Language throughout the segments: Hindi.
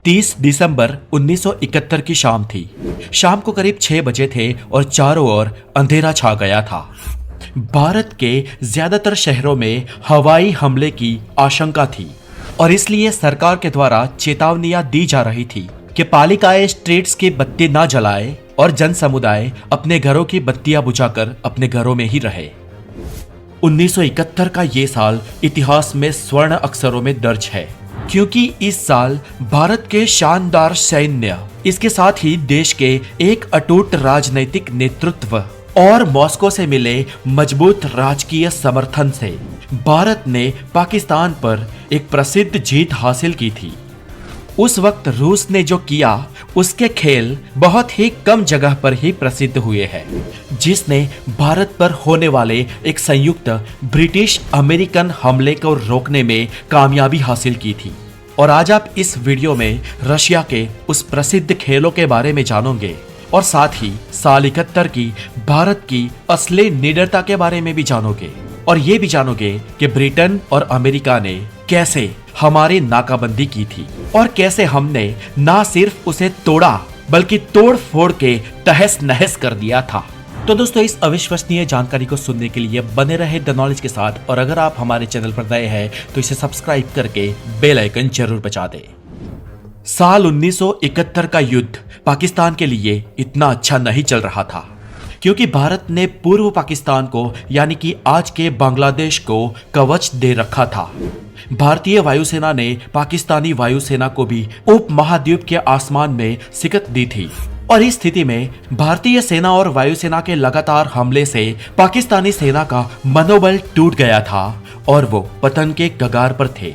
30 दिसंबर 1971 की शाम थी। शाम को करीब 6 बजे थे और चारों ओर अंधेरा छा गया था। भारत के ज्यादातर शहरों में हवाई हमले की आशंका थी और इसलिए सरकार के द्वारा चेतावनियां दी जा रही थी कि पालिकाएं स्ट्रीट्स की बत्ती ना जलाए और जन समुदाय अपने घरों की बत्तियां बुझाकर अपने घरों में ही रहे। 1971 का ये साल इतिहास में स्वर्ण अक्षरों में दर्ज है, क्योंकि इस साल भारत के शानदार सैन्य, इसके साथ ही देश के एक अटूट राजनैतिक नेतृत्व और मॉस्को से मिले मजबूत राजकीय समर्थन से भारत ने पाकिस्तान पर एक प्रसिद्ध जीत हासिल की थी। उस वक्त रूस ने जो किया उसके खेल बहुत ही कम जगह पर ही प्रसिद्ध हुए हैं, जिसने भारत पर होने वाले एक संयुक्त ब्रिटिश अमेरिकन हमले को रोकने में कामयाबी हासिल की थी। और आज आप इस वीडियो में रशिया के उस प्रसिद्ध खेलों के बारे में जानोगे और साथ ही साल 71 की भारत की असली निडरता के बारे में भी जानोगे और ये भी जानोगे कि ब्रिटेन और अमेरिका ने कैसे हमारी नाकाबंदी की थी और कैसे हमने ना सिर्फ उसे तोड़ा बल्कि तोड़ फोड़ के तहस नहस कर दिया था। तो दोस्तों, इस अविश्वसनीय जानकारी को सुनने के लिए बने रहे द नॉलेज के साथ, और अगर आप हमारे चैनल पर नए हैं तो इसे सब्सक्राइब करके बेल आइकन जरूर बजा दें। साल 1971 का युद्ध पाकिस्तान के लिए इतना अच्छा नहीं चल रहा था, क्योंकि भारत ने पूर्व पाकिस्तान को यानी कि आज के बांग्लादेश को कवच दे रखा था। भारतीय वायुसेना ने पाकिस्तानी वायुसेना को भी उप महाद्वीप के आसमान में शिकस्त दी थी और इस स्थिति में भारतीय सेना और वायुसेना के लगातार हमले से पाकिस्तानी सेना का मनोबल टूट गया था और वो पतन के कगार पर थे।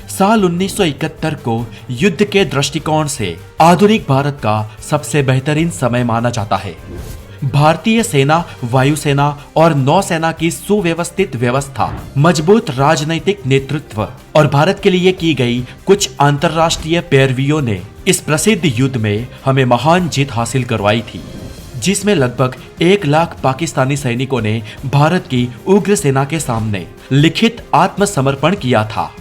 साल 1971 को युद्ध के दृष्टिकोण से आधुनिक भारत का सबसे बेहतरीन समय माना जाता है। भारतीय सेना, वायुसेना और नौसेना की सुव्यवस्थित व्यवस्था, मजबूत राजनैतिक नेतृत्व और भारत के लिए की गई कुछ अंतर्राष्ट्रीय पैरवियों ने इस प्रसिद्ध युद्ध में हमें महान जीत हासिल करवाई थी, जिसमें लगभग 1 लाख पाकिस्तानी सैनिकों ने भारत की उग्र सेना के सामने लिखित आत्मसमर्पण किया था।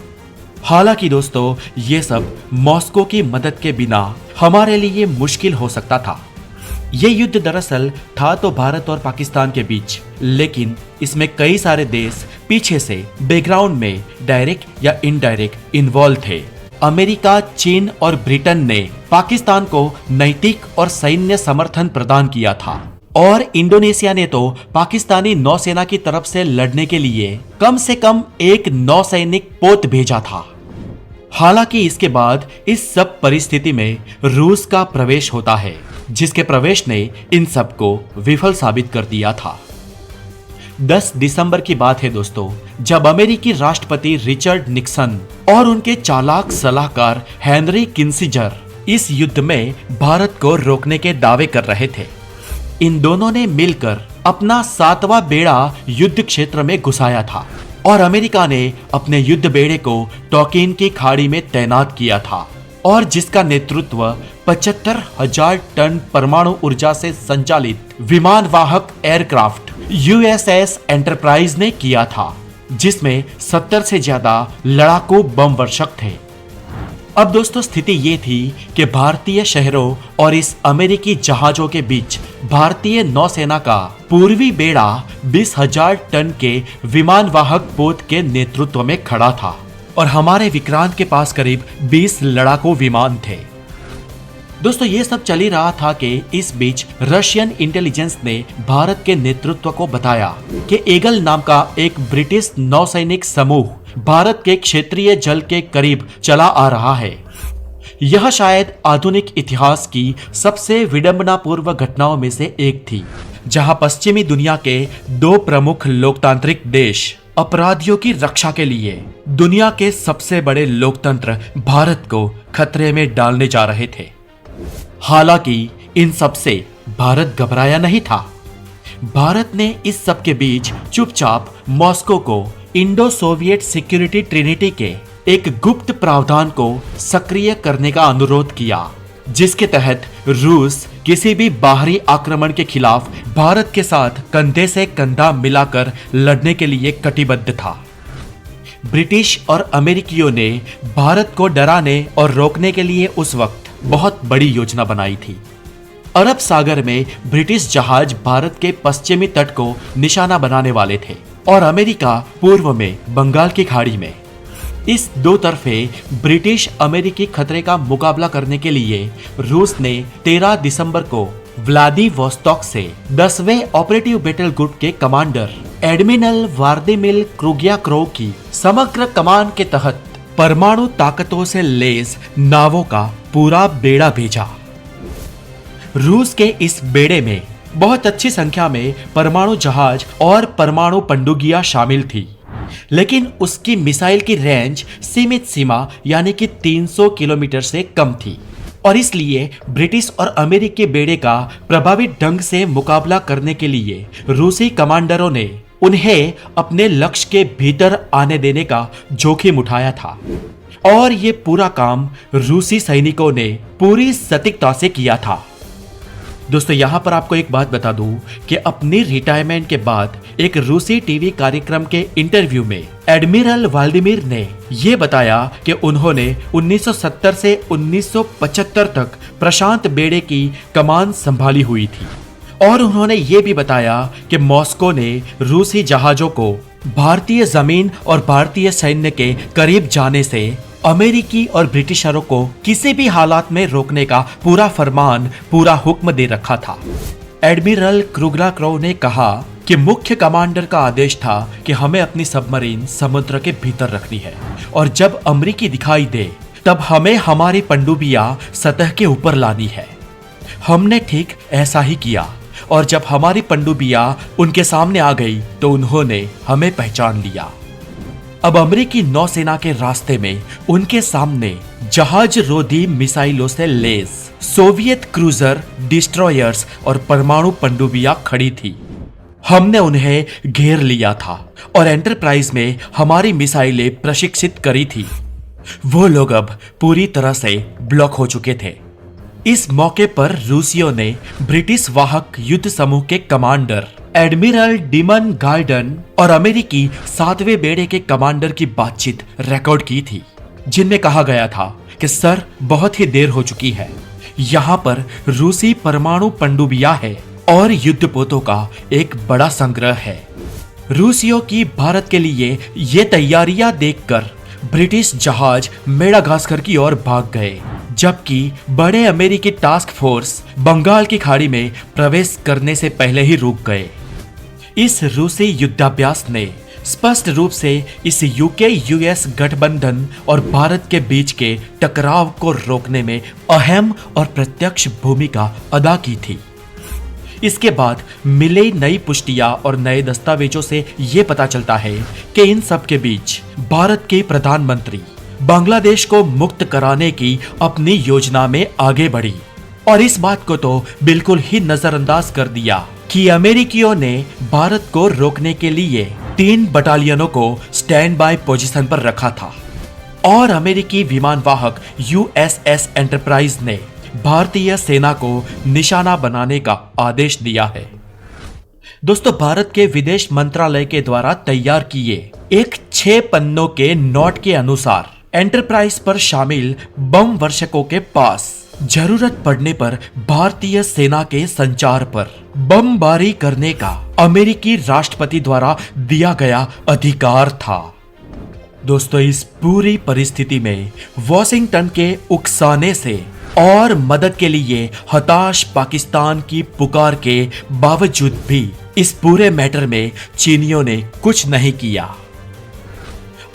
हालांकि दोस्तों, ये सब मॉस्को की मदद के बिना हमारे लिए मुश्किल हो सकता था। ये युद्ध दरअसल था तो भारत और पाकिस्तान के बीच, लेकिन इसमें कई सारे देश पीछे से बैकग्राउंड में डायरेक्ट या इनडायरेक्ट इन्वॉल्व थे। अमेरिका, चीन और ब्रिटेन ने पाकिस्तान को नैतिक और सैन्य समर्थन प्रदान किया था और इंडोनेशिया ने तो पाकिस्तानी नौसेना की तरफ से लड़ने के लिए कम से कम एक नौसैनिक पोत भेजा था। हालांकि इसके बाद इस सब परिस्थिति में रूस का प्रवेश होता है, जिसके प्रवेश ने इन सब को विफल साबित कर दिया था। 10 दिसंबर की बात है दोस्तों, जब अमेरिकी राष्ट्रपति रिचर्ड निक्सन और उनके चालाक सलाहकार हेनरी किसिंजर इस युद्ध में भारत को रोकने के दावे कर रहे थे। इन दोनों ने मिलकर अपना 7वां बेड़ा युद्ध क्षेत्र में घुसाया था और अमेरिका ने अपने युद्ध बेड़े को टोकिन की खाड़ी में तैनात किया था और जिसका नेतृत्व 75,000 टन परमाणु ऊर्जा से संचालित विमान वाहक एयरक्राफ्ट यूएसएस एंटरप्राइज ने किया था, जिसमें 70 से ज्यादा लड़ाकू बम वर्षक थे। अब दोस्तों, स्थिति ये थी कि भारतीय शहरों और इस अमेरिकी जहाजों के बीच भारतीय नौसेना का पूर्वी बेड़ा 20,000 टन के विमान वाहक पोत के नेतृत्व में खड़ा था और हमारे विक्रांत के पास करीब 20 लड़ाकू विमान थे। दोस्तों, ये सब चल ही रहा था कि इस बीच रशियन इंटेलिजेंस ने भारत के नेतृत्व को बताया कि ईगल नाम का एक ब्रिटिश नौसैनिक समूह भारत के क्षेत्रीय जल के करीब चला आ रहा है। यह शायद आधुनिक इतिहास की सबसे विडंबनापूर्व घटनाओं में से एक थी, जहां पश्चिमी दुनिया के 2 प्रमुख लोकतांत्रिक देश अपराधियों की रक्षा के लिए दुनिया के सबसे बड़े लोकतंत्र भारत को खतरे में डालने जा रहे थे। हालांकि इन सब से भारत घबराया नहीं था। भारत ने इस सब के बीच चुपचाप मॉस्को को इंडो सोवियत सिक्योरिटी ट्रिनिटी के एक गुप्त प्रावधान को सक्रिय करने का अनुरोध किया, जिसके तहत रूस किसी भी बाहरी आक्रमण के खिलाफ भारत के साथ कंधे से कंधा मिलाकर लड़ने के लिए कटिबद्ध था। ब्रिटिश और अमेरिकियों ने भारत को डराने और रोकने के लिए उस वक्त बहुत बड़ी योजना बनाई थी। अरब सागर में ब्रिटिश जहाज भारत के पश्चिमी तट को निशाना बनाने वाले थे और अमेरिका पूर्व में बंगाल की खाड़ी में। इस दो तरफे ब्रिटिश अमेरिकी खतरे का मुकाबला करने के लिए रूस ने 13 दिसंबर को व्लादिवोस्तोक से 10वें ऑपरेटिव बैटल ग्रुप के कमांडर एडमिरल व्लादिमीर क्रुग्याकोव की समग्र कमान के तहत परमाणु ताकतों से लैस नावों का पूरा बेड़ा भेजा। रूस के इस बेड़े में बहुत अच्छी संख्या में परमाणु जहाज और परमाणु पनडुब्बियां शामिल थी, लेकिन उसकी मिसाइल की रेंज सीमित सीमा यानी कि 300 किलोमीटर से कम थी और इसलिए ब्रिटिश और अमेरिकी बेड़े का प्रभावी ढंग से मुकाबला करने के लिए रूसी कमांडरों ने उन्हें अपने लक्ष्य के भीतर आने देने का जोखिम उठाया था और ये पूरा काम रूसी सैनिकों ने पूरी सटीकता से किया था। दोस्तों यहाँ पर आपको एक बात बता दूं कि अपनी रिटायरमेंट के बाद एक रूसी टीवी कार्यक्रम के इंटरव्यू में एडमिरल व्लादिमीर ने यह बताया कि उन्होंने 1970 से 1975 तक प्रशांत बेड़े की कमान संभाली हुई थी और उन्होंने ये भी बताया कि मॉस्को ने रूसी जहाजों को भारतीय जमीन और भारतीय सैन्य के करीब जाने से अमेरिकी और ब्रिटिशरों को किसी भी हालात में रोकने का पूरा फरमान, पूरा हुक्म दे रखा था। एडमिरल क्रुग्याकोव ने कहा कि मुख्य कमांडर का आदेश था कि हमें अपनी सबमरीन समुद्र के भीतर रखनी है और जब अमेरिकी दिखाई दे तब हमें हमारी पनडुब्बियां सतह के ऊपर लानी है। हमने ठीक ऐसा ही किया और जब हमारी पनडुब्बियां उनके सामने आ गई तो उन्होंने हमें पहचान लिया। अब अमेरिकी नौसेना के रास्ते में उनके सामने जहाज रोधी मिसाइलों से लैस सोवियत क्रूजर, डिस्ट्रॉयर्स और परमाणु पनडुब्बियां खड़ी थी। हमने उन्हें घेर लिया था और एंटरप्राइज में हमारी मिसाइलें प्रशिक्षित करी थी। वो लोग अब पूरी तरह से ब्लॉक हो चुके थे। इस मौके पर रूसियों ने ब्रिटिश वाहक युद्ध समूह के कमांडर एडमिरल डीमन गार्डन और अमेरिकी 7वें बेड़े के कमांडर की बातचीत रिकॉर्ड की थी, जिनमें कहा गया था कि सर बहुत ही देर हो चुकी है, यहाँ पर रूसी परमाणु पनडुब्बियां है और युद्धपोतों का एक बड़ा संग्रह है। रूसियों की भारत के लिए ये तैयारियां देखकर ब्रिटिश जहाज मेडागास्कर की ओर भाग गए, जबकि बड़े अमेरिकी टास्क फोर्स बंगाल की खाड़ी में प्रवेश करने से पहले ही रुक गए। इस रूसी युद्धाभ्यास ने स्पष्ट रूप से इस यूके यूएस गठबंधन और भारत के बीच के टकराव को रोकने में अहम और प्रत्यक्ष भूमिका अदा की थी। इसके बाद मिले नई पुष्टियां और नए दस्तावेजों से यह पता चलता है कि इन सब के बीच भारत के प्रधानमंत्री बांग्लादेश को मुक्त कराने की अपनी योजना में आगे बढ़ी और इस बात को तो बिल्कुल ही नजरअंदाज कर दिया कि अमेरिकियों ने भारत को रोकने के लिए 3 बटालियनों को स्टैंड बाय पोजीशन पर रखा था और अमेरिकी विमान वाहक यूएसएस एंटरप्राइज ने भारतीय सेना को निशाना बनाने का आदेश दिया है। दोस्तों, भारत के विदेश मंत्रालय के द्वारा तैयार किए एक 6 पन्नों के नोट के अनुसार एंटरप्राइज पर शामिल बम वर्षकों के पास जरूरत पड़ने पर भारतीय सेना के संचार पर बमबारी करने का अमेरिकी राष्ट्रपति द्वारा दिया गया अधिकार था। दोस्तों, इस पूरी परिस्थिति में वॉशिंगटन के उकसाने से और मदद के लिए हताश पाकिस्तान की पुकार के बावजूद भी इस पूरे मैटर में चीनियों ने कुछ नहीं किया।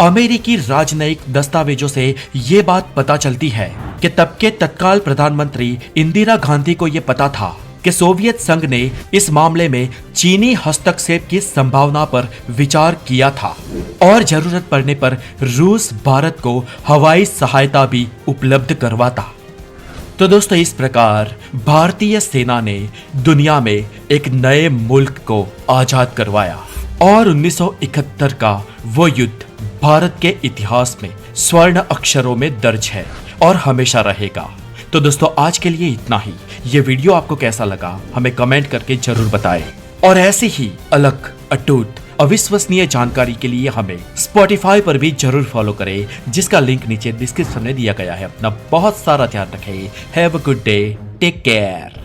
अमेरिकी राजनयिक दस्तावेजों से ये बात पता चलती है कि तब के तत्काल प्रधानमंत्री इंदिरा गांधी को यह पता था कि सोवियत संघ ने इस मामले में चीनी हस्तक्षेप की संभावना पर विचार किया था और जरूरत पड़ने पर रूस भारत को हवाई सहायता भी उपलब्ध करवाता। तो दोस्तों, इस प्रकार भारतीय सेना ने दुनिया में एक नए मुल्क को आजाद करवाया और 1971 का वो युद्ध भारत के इतिहास में स्वर्ण अक्षरों में दर्ज है और हमेशा रहेगा। तो दोस्तों, आज के लिए इतना ही। ये वीडियो आपको कैसा लगा हमें कमेंट करके जरूर बताएं और ऐसी ही अलग, अटूट अविश्वसनीय जानकारी के लिए हमें स्पॉटिफाई पर भी जरूर फॉलो करें, जिसका लिंक नीचे डिस्क्रिप्शन में दिया गया है। अपना बहुत सारा ध्यान रखें। Have a good day, take care.